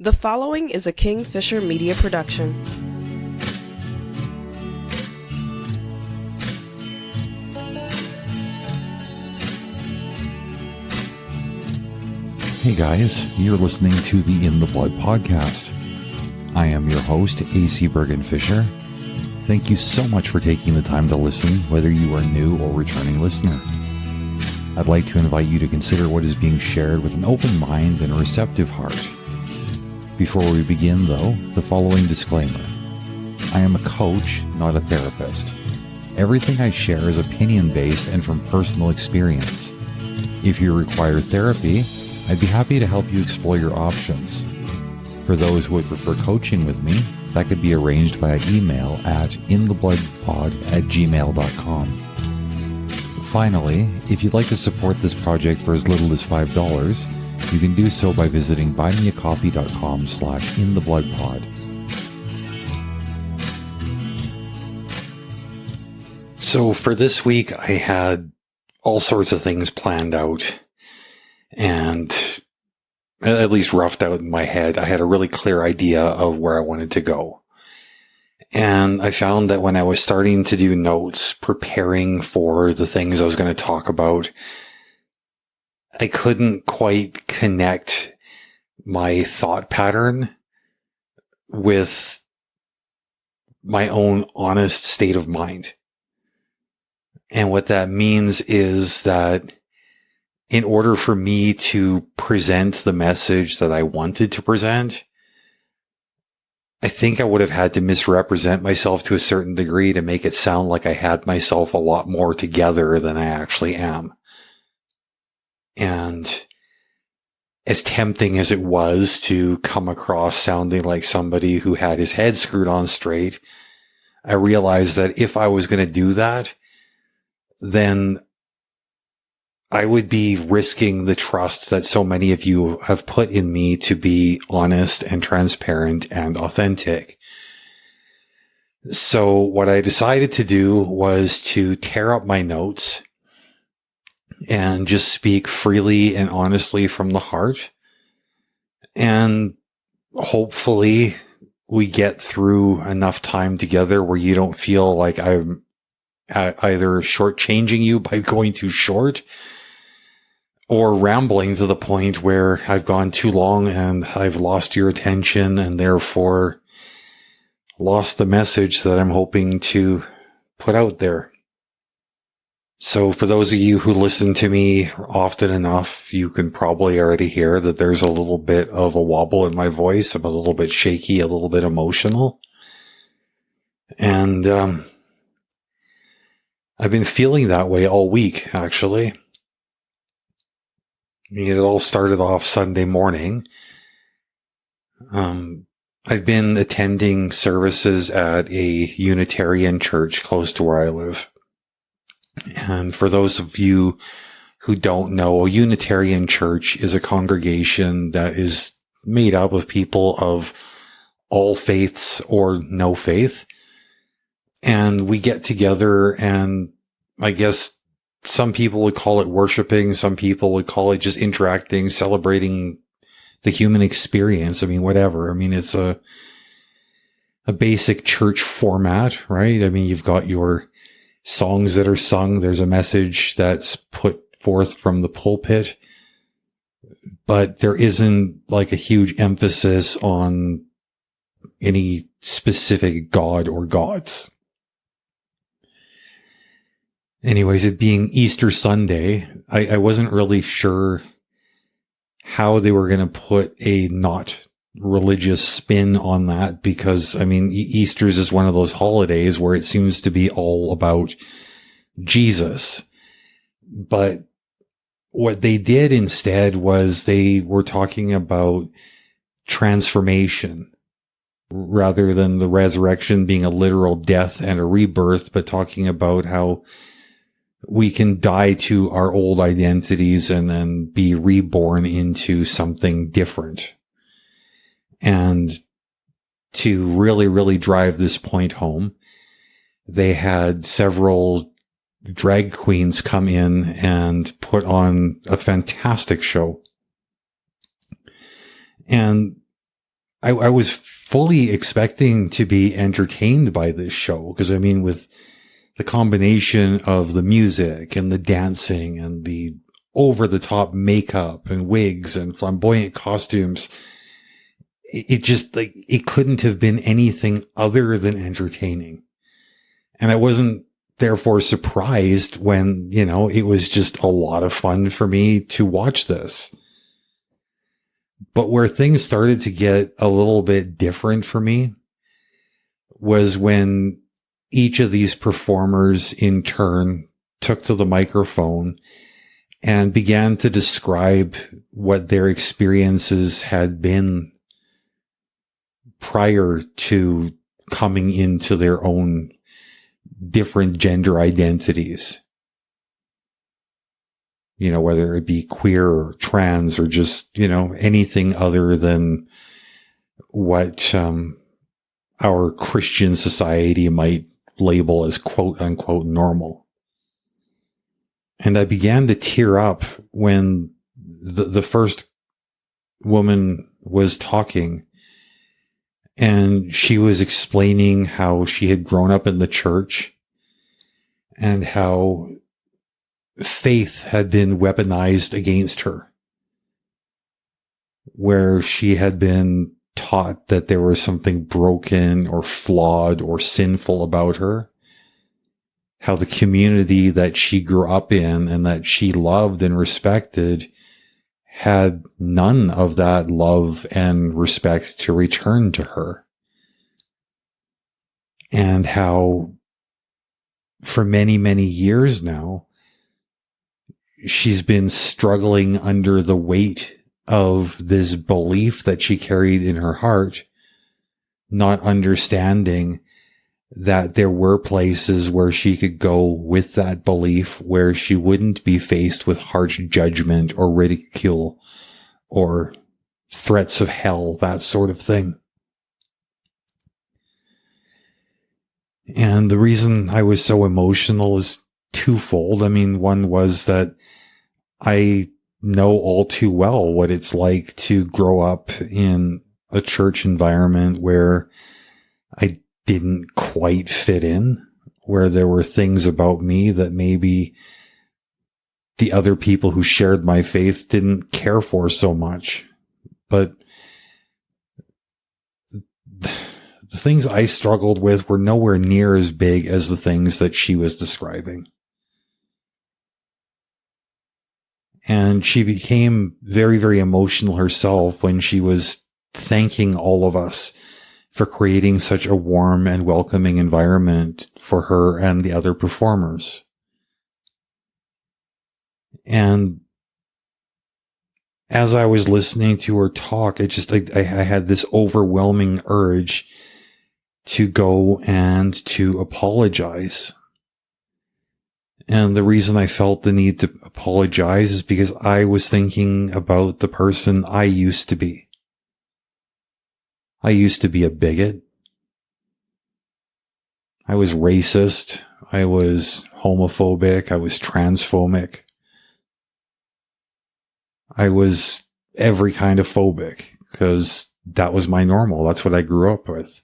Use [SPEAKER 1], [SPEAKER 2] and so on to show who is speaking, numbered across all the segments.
[SPEAKER 1] The following is a Bergen-Fischer media production.
[SPEAKER 2] Hey guys, you're listening to the In the Blood podcast. I am your host, AC Bergen-Fischer. Thank you so much for taking the time to listen, whether you are new or returning listener. I'd like to invite you to consider what is being shared with an open mind and a receptive heart. Before we begin, though, the following disclaimer. I am a coach, not a therapist. Everything I share is opinion-based and from personal experience. If you require therapy, I'd be happy to help you explore your options. For those who would prefer coaching with me, that could be arranged via email at inthebloodpod@gmail.com. Finally, if you'd like to support this project for as little as $5, you can do so by visiting buymeacoffee.com/inthebloodpod. So for this week, I had all sorts of things planned out and at least roughed out in my head. I had a really clear idea of where I wanted to go. And I found that when I was starting to do notes, preparing for the things I was going to talk about, I couldn't quite connect my thought pattern with my own honest state of mind. And what that means is that in order for me to present the message that I wanted to present, I think I would have had to misrepresent myself to a certain degree to make it sound like I had myself a lot more together than I actually am. And as tempting as it was to come across sounding like somebody who had his head screwed on straight, I realized that if I was going to do that, then I would be risking the trust that so many of you have put in me to be honest and transparent and authentic. So what I decided to do was to tear up my notes and just speak freely and honestly from the heart. And hopefully we get through enough time together where you don't feel like I'm either shortchanging you by going too short or rambling to the point where I've gone too long and I've lost your attention and therefore lost the message that I'm hoping to put out there. So for those of you who listen to me often enough, you can probably already hear that there's a little bit of a wobble in my voice. I'm a little bit shaky, a little bit emotional. And I've been feeling that way all week, actually. I mean, it all started off Sunday morning. I've been attending services at a Unitarian church close to where I live. And for those of you who don't know, a Unitarian church is a congregation that is made up of people of all faiths or no faith. And we get together and I guess some people would call it worshiping. Some people would call it just interacting, celebrating the human experience. I mean, whatever. I mean, it's a basic church format, right? I mean, you've got your songs that are sung. There's a message that's put forth from the pulpit, but there isn't like a huge emphasis on any specific god or gods. Anyways, it being Easter Sunday, I wasn't really sure how they were going to put a not religious spin on that because, I mean, Easter's is one of those holidays where it seems to be all about Jesus. But what they did instead was they were talking about transformation rather than the resurrection being a literal death and a rebirth, but talking about how we can die to our old identities and then be reborn into something different. And to really, really drive this point home, they had several drag queens come in and put on a fantastic show. And I was fully expecting to be entertained by this show. Because I mean, with the combination of the music and the dancing and the over the top makeup and wigs and flamboyant costumes, it just like, it couldn't have been anything other than entertaining. And I wasn't therefore surprised when, you know, it was just a lot of fun for me to watch this. But where things started to get a little bit different for me was when each of these performers in turn took to the microphone and began to describe what their experiences had been prior to coming into their own different gender identities. You know, whether it be queer or trans or just, you know, anything other than what our Christian society might label as quote unquote normal. And I began to tear up when the first woman was talking, and she was explaining how she had grown up in the church and how faith had been weaponized against her, where she had been taught that there was something broken or flawed or sinful about her, how the community that she grew up in and that she loved and respected had none of that love and respect to return to her. And how for many, many years now, she's been struggling under the weight of this belief that she carried in her heart, not understanding that there were places where she could go with that belief where she wouldn't be faced with harsh judgment or ridicule or threats of hell, that sort of thing. And the reason I was so emotional is twofold. I mean, one was that I know all too well what it's like to grow up in a church environment where I didn't quite fit in, where there were things about me that maybe the other people who shared my faith didn't care for so much. But the things I struggled with were nowhere near as big as the things that she was describing. And she became very, very emotional herself when she was thanking all of us for creating such a warm and welcoming environment for her and the other performers. And as I was listening to her talk, I had this overwhelming urge to go and to apologize. And the reason I felt the need to apologize is because I was thinking about the person I used to be. I used to be a bigot. I was racist. I was homophobic. I was transphobic. I was every kind of phobic because that was my normal. That's what I grew up with.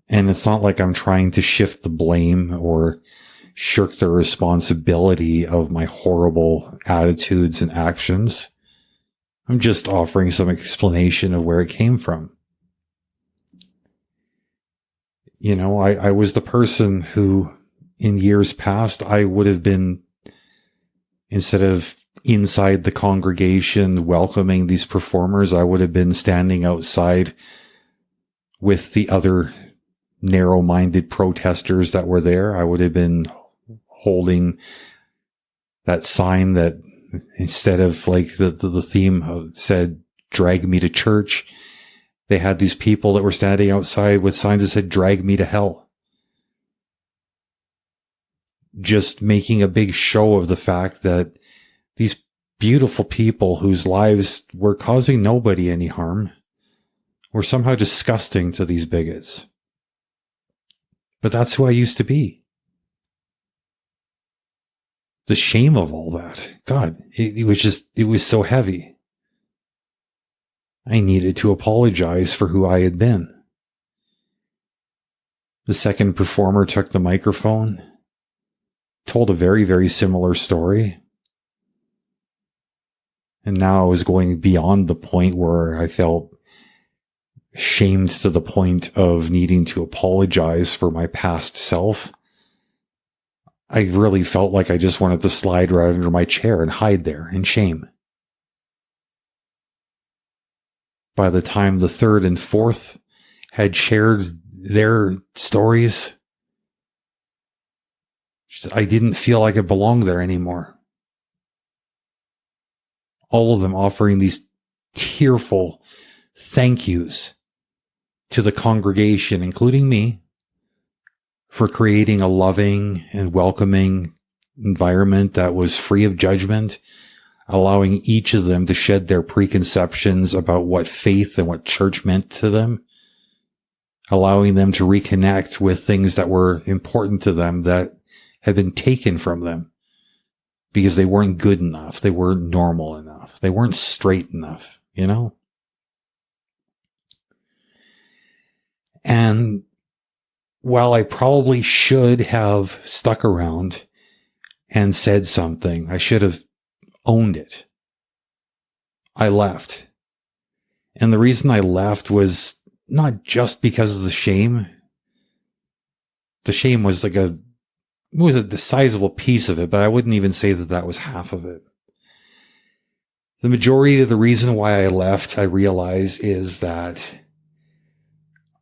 [SPEAKER 2] And it's not like I'm trying to shift the blame or shirk the responsibility of my horrible attitudes and actions. I'm just offering some explanation of where it came from. You know, I was the person who, in years past, I would have been, instead of inside the congregation welcoming these performers, I would have been standing outside with the other narrow-minded protesters that were there. I would have been holding that sign that, instead of like the theme said, "Drag me to church," they had these people that were standing outside with signs that said, "Drag me to hell." Just making a big show of the fact that these beautiful people whose lives were causing nobody any harm were somehow disgusting to these bigots. But that's who I used to be. The shame of all that. God, it was so heavy. I needed to apologize for who I had been. The second performer took the microphone, told a very, very similar story. And now I was going beyond the point where I felt shamed to the point of needing to apologize for my past self. I really felt like I just wanted to slide right under my chair and hide there in shame. By the time the third and fourth had shared their stories, I didn't feel like I belonged there anymore. All of them offering these tearful thank yous to the congregation, including me, for creating a loving and welcoming environment that was free of judgment, allowing each of them to shed their preconceptions about what faith and what church meant to them, allowing them to reconnect with things that were important to them that had been taken from them because they weren't good enough, they weren't normal enough, they weren't straight enough, you know? And while I probably should have stuck around and said something, I should have owned it, I left. And the reason I left was not just because of the shame. The shame was like a sizable piece of it, but I wouldn't even say that that was half of it. The majority of the reason why I left, I realize, is that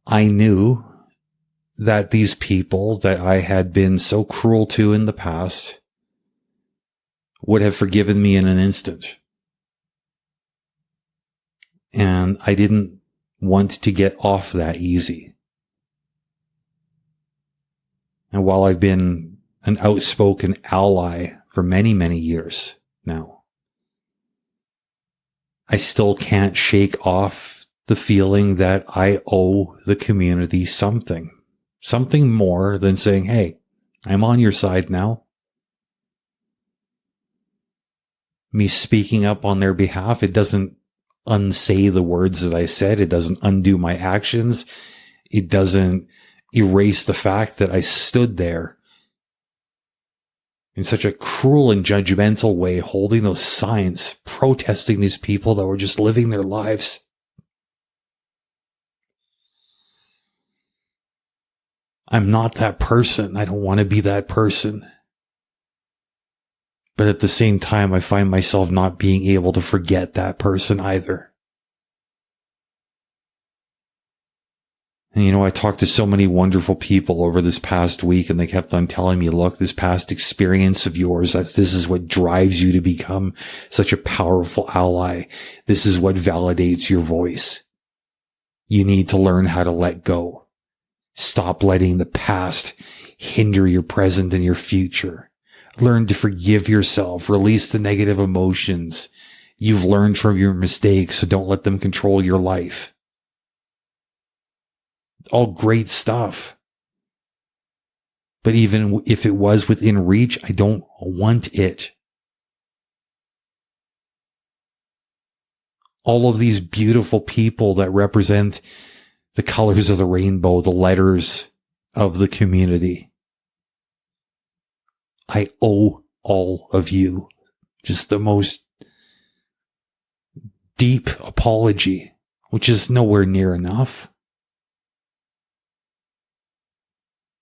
[SPEAKER 2] I knew that these people that I had been so cruel to in the past would have forgiven me in an instant. And I didn't want to get off that easy. And while I've been an outspoken ally for many, many years now, I still can't shake off the feeling that I owe the community something more than saying, hey, I'm on your side now. Me speaking up on their behalf, it doesn't unsay the words that I said. It doesn't undo my actions. It doesn't erase the fact that I stood there in such a cruel and judgmental way, holding those signs, protesting these people that were just living their lives. I'm not that person. I don't want to be that person. But at the same time, I find myself not being able to forget that person either. And you know, I talked to so many wonderful people over this past week, and they kept on telling me, look, this past experience of yours, this is what drives you to become such a powerful ally. This is what validates your voice. You need to learn how to let go. Stop letting the past hinder your present and your future. Learn to forgive yourself. Release the negative emotions. You've learned from your mistakes, so don't let them control your life. All great stuff. But even if it was within reach, I don't want it. All of these beautiful people that represent the colors of the rainbow, the letters of the community. I owe all of you just the most deep apology, which is nowhere near enough.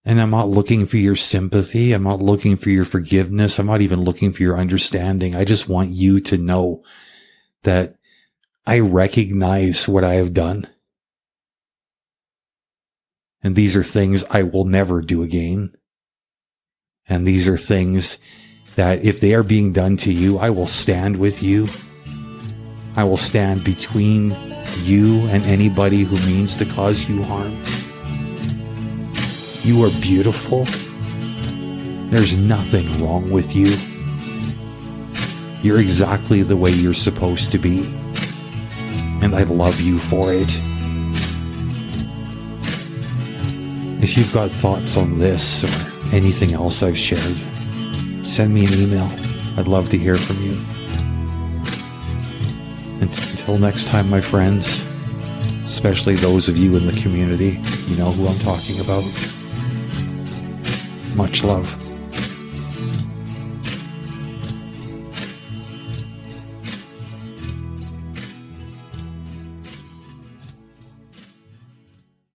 [SPEAKER 2] And I'm not looking for your sympathy. I'm not looking for your forgiveness. I'm not even looking for your understanding. I just want you to know that I recognize what I have done. And these are things I will never do again. And these are things that if they are being done to you, I will stand with you. I will stand between you and anybody who means to cause you harm. You are beautiful. There's nothing wrong with you. You're exactly the way you're supposed to be. And I love you for it. If you've got thoughts on this or anything else I've shared, send me an email. I'd love to hear from you. Until next time, my friends, especially those of you in the community, you know who I'm talking about. Much love.